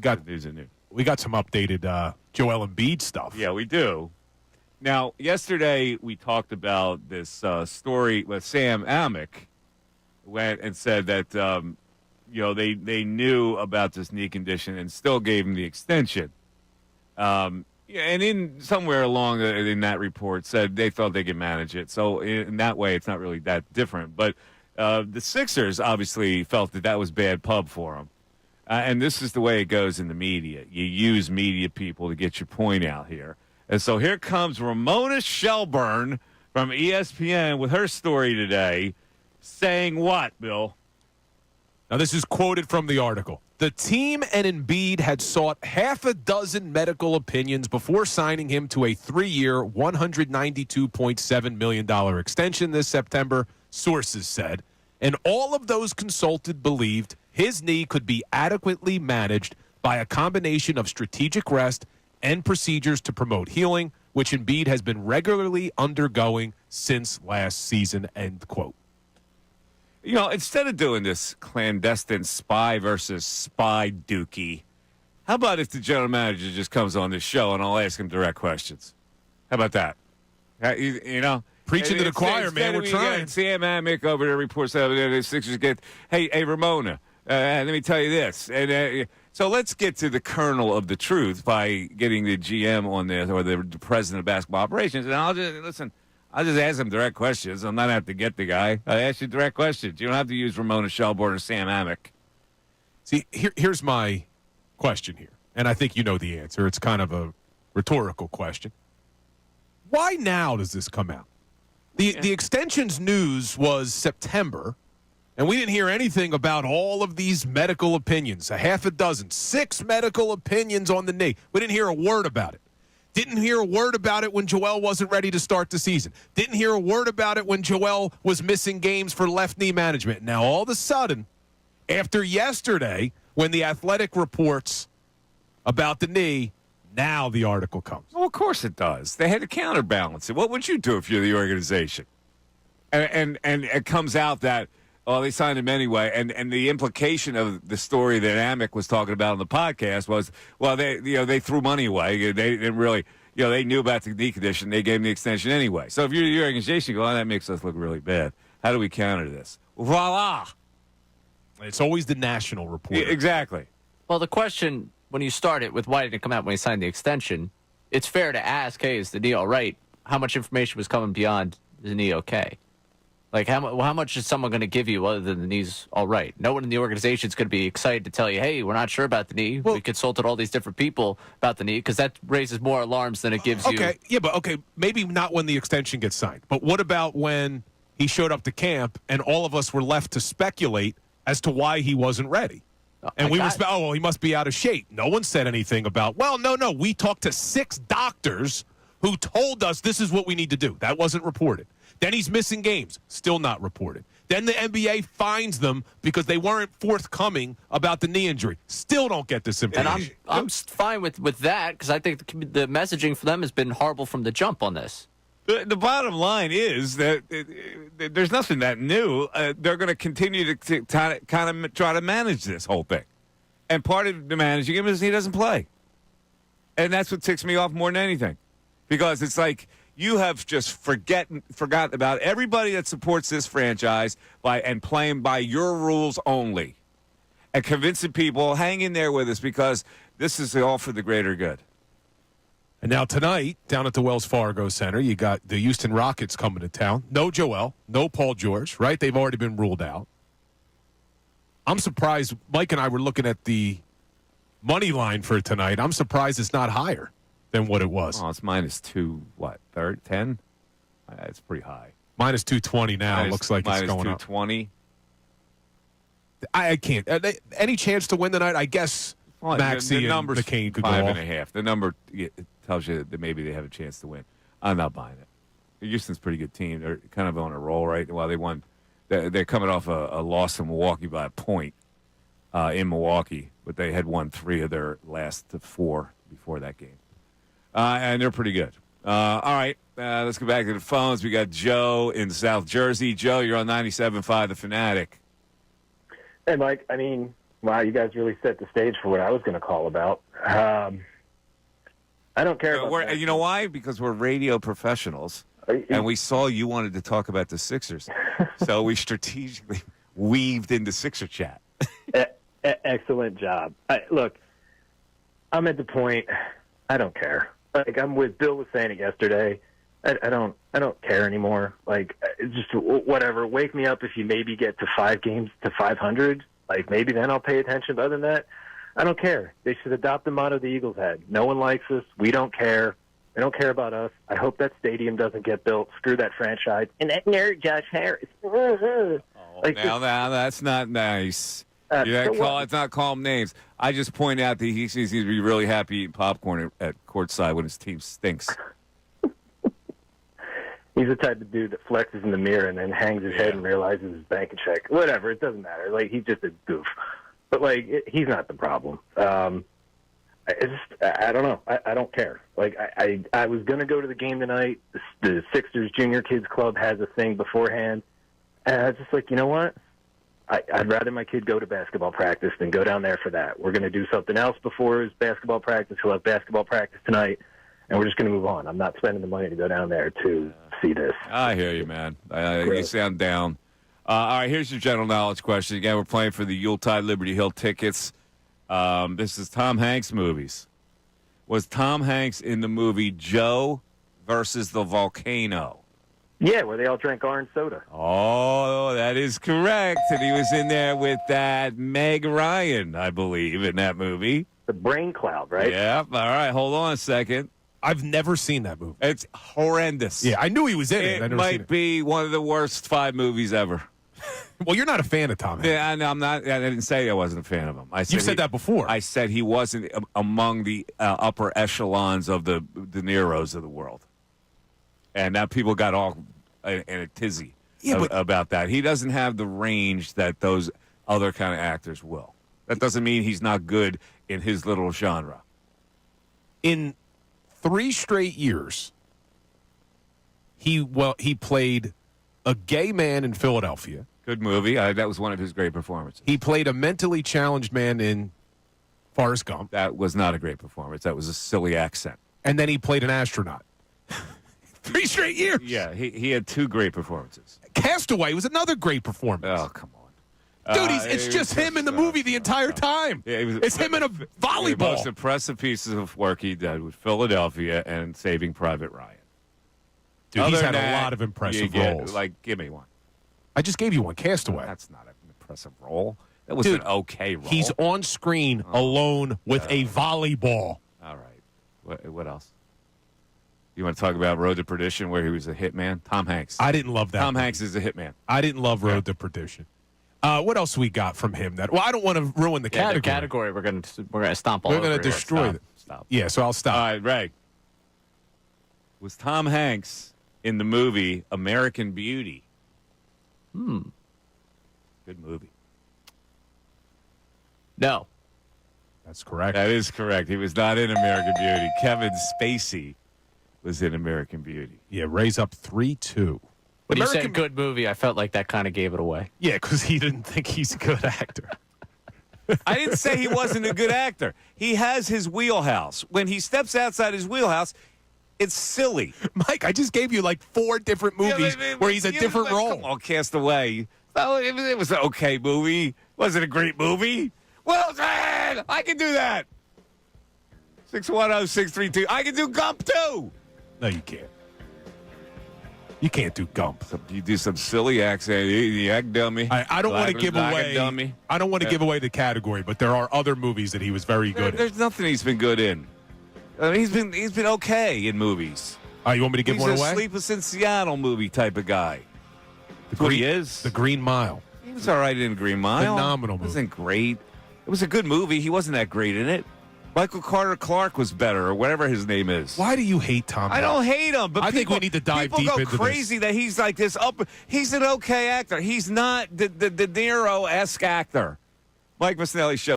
got some updated Joel Embiid stuff. Yeah, we do. Now, yesterday we talked about this story with Sam Amick went and said that they knew about this knee condition and still gave him the extension. And in somewhere along in that report said they thought they could manage it. So in that way, it's not really that different. But the Sixers obviously felt that was bad pub for them. And this is the way it goes in the media. You use media people to get your point out here. And so here comes Ramona Shelburne from ESPN with her story today saying what, Bill? Now, this is quoted from the article. The team and Embiid had sought half a dozen medical opinions before signing him to a 3-year, $192.7 million extension this September, sources said. And all of those consulted believed his knee could be adequately managed by a combination of strategic rest and procedures to promote healing, which Embiid has been regularly undergoing since last season, end quote. Instead of doing this clandestine spy versus spy dookie, how about if the general manager just comes on this show and I'll ask him direct questions? How about that? Preaching to the choir, man. We're trying. Sam Amick over there reports that the Sixers get, hey, Ramona, let me tell you this. And so let's get to the kernel of the truth by getting the GM on this or the president of basketball operations. And I'll just ask him direct questions. I'm not have to get the guy. I ask you direct questions. You don't have to use Ramona Shelburne or Sam Amick. See, here's my question here, and I think you know the answer. It's kind of a rhetorical question. Why now does this come out? The extensions news was September, and we didn't hear anything about all of these medical opinions, a half a dozen, 6 medical opinions on the knee. We didn't hear a word about it. Didn't hear a word about it when Joel wasn't ready to start the season. Didn't hear a word about it when Joel was missing games for left knee management. Now, all of a sudden, after yesterday, when the Athletic reports about the knee, now the article comes. Well, of course it does. They had to counterbalance it. What would you do if you're the organization? And it comes out that, they signed him anyway. And the implication of the story that Amick was talking about on the podcast was, they threw money away. They didn't really, they knew about the knee condition. They gave him the extension anyway. So if you're the organization, that makes us look really bad. How do we counter this? Voila. It's always the national report. Yeah, exactly. Well, the question, when you start it with why didn't it come out when he signed the extension, it's fair to ask, hey, is the knee all right? How much information was coming beyond the knee okay? Like, how much is someone going to give you other than the knee's all right? No one in the organization is going to be excited to tell you, hey, we're not sure about the knee. Well, we consulted all these different people about the knee, because that raises more alarms than it gives you. Okay, maybe not when the extension gets signed. But what about when he showed up to camp and all of us were left to speculate as to why he wasn't ready? And he must be out of shape. No one said anything about, no. We talked to 6 doctors who told us this is what we need to do. That wasn't reported. Then he's missing games. Still not reported. Then the NBA fines them because they weren't forthcoming about the knee injury. Still don't get this information. And I'm fine with that, because I think the messaging for them has been horrible from the jump on this. The bottom line is that there's nothing that new. They're going to continue to kind of try to manage this whole thing. And part of the managing him is he doesn't play. And that's what ticks me off more than anything. Because it's like you have just forgotten about everybody that supports this franchise and playing by your rules only. And convincing people, hang in there with us because this is all for the greater good. And now tonight, down at the Wells Fargo Center, you got the Houston Rockets coming to town. No Joel, no Paul George, right? They've already been ruled out. I'm surprised. Mike and I were looking at the money line for tonight. I'm surprised it's not higher than what it was. Oh, it's -2, what, 10? It's pretty high. -220 now. Looks like it's going up. -220. I can't. Any chance to win tonight? I guess Maxey and McCain could go off. 5.5. The number tells you that maybe they have a chance to win. I'm not buying it. Houston's a pretty good team. They're kind of on a roll right now. While they won, they're coming off a loss in Milwaukee by a point in Milwaukee, but they had won 3 of their last 4 before that game. And they're pretty good. All right, let's go back to the phones. We got Joe in South Jersey. Joe, you're on 97.5 The Fanatic. Hey, Mike. I mean, Wow, you guys really set the stage for what I was going to call about. I don't care about that. You know why? Because we're radio professionals, and we saw you wanted to talk about the Sixers. So we strategically weaved into Sixer chat. Excellent job. Look, I'm at the point, I don't care. Like, I'm with Bill was saying it yesterday. I don't care anymore. Like, it's just whatever. Wake me up if you maybe get to 5 games to 500. Like, maybe then I'll pay attention. But other than that, I don't care. They should adopt the motto the Eagles had. No one likes us. We don't care. They don't care about us. I hope that stadium doesn't get built. Screw that franchise. And that nerd, Josh Harris. Now that's not nice. It's not call him names. I just point out that he seems to be really happy eating popcorn at courtside when his team stinks. He's the type of dude that flexes in the mirror and then hangs his head and realizes his bank check. Whatever, it doesn't matter. Like, he's just a goof. But, like, he's not the problem. I don't know. I don't care. Like, I was going to go to the game tonight. The Sixers Junior Kids Club has a thing beforehand. And I was just like, you know what? I'd rather my kid go to basketball practice than go down there for that. We're going to do something else before his basketball practice. He'll have basketball practice tonight, and we're just going to move on. I'm not spending the money to go down there to see this. I hear you, man. You sound down. All right, here's your general knowledge question. Again, we're playing for the Yuletide Liberty Hill tickets. This is Tom Hanks movies. Was Tom Hanks in the movie Joe versus the Volcano? Yeah, where they all drank orange soda. Oh, that is correct. And he was in there with that Meg Ryan, I believe, in that movie. The Brain Cloud, right? Yeah. All right, hold on a second. I've never seen that movie. It's horrendous. Yeah, I knew he was in it. It might be one of the worst 5 movies ever. Well, you're not a fan of Tom Hanks. Yeah, no, I'm not. I didn't say I wasn't a fan of him. You said that before. I said he wasn't among the upper echelons of the Neros of the world. And now people got all in a tizzy about that. He doesn't have the range that those other kind of actors will. That doesn't mean he's not good in his little genre. In 3 straight years, he played a gay man in Philadelphia. Good movie. That was one of his great performances. He played a mentally challenged man in Forrest Gump. That was not a great performance. That was a silly accent. And then he played an astronaut. 3 straight years. Yeah, he had 2 great performances. Castaway was another great performance. Oh, come on. Dude, it's just him in the movie the entire time. Yeah, it's him in a volleyball. The most impressive pieces of work he did with Philadelphia and Saving Private Ryan. Dude, he's had a lot of impressive roles. Give me one. I just gave you one, Castaway. That's not an impressive role. That was an okay role. He's on screen alone with a volleyball. All right. What else? You want to talk about Road to Perdition, where he was a hitman? Tom Hanks. I didn't love that. Tom Hanks is a hitman. I didn't love Road to Perdition. What else we got from him? I don't want to ruin the category. The category we're gonna stomp all over. We're gonna destroy it. Stop. Yeah, so I'll stop. All right, Ray. Was Tom Hanks in the movie American Beauty? Good movie. No. That's correct. That is correct. He was not in American Beauty. Kevin Spacey was in American Beauty. Yeah, Ray's up 3-2. When you said good movie, I felt like that kind of gave it away. Yeah, because he didn't think he's a good actor. I didn't say he wasn't a good actor. He has his wheelhouse. When he steps outside his wheelhouse, it's silly. Mike, I just gave you like 4 different movies where he's a different role. Come on, Castaway. Oh, it was an okay movie. Was it a great movie? Well, I can do that. 610-632. I can do Gump too. No, you can't. You can't do Gump. You do some silly accent. You act dummy. I don't want to give away. Dummy. I don't want to give away the category, but there are other movies that he was very good There's nothing he's been good in. I mean, he's been okay in movies. You want me to give one away? He's a Sleepless in Seattle movie type of guy. That's what he is. The Green Mile. He was all right in Green Mile. Phenomenal movie. It wasn't great. It was a good movie. He wasn't that great in it. Michael Carter Clark was better, or whatever his name is. Why do you hate Tom? I don't hate him, but I think we need to dive deep into this. People go crazy that he's like this. He's an okay actor. He's not the Nero-esque actor. Mike Missanelli Show.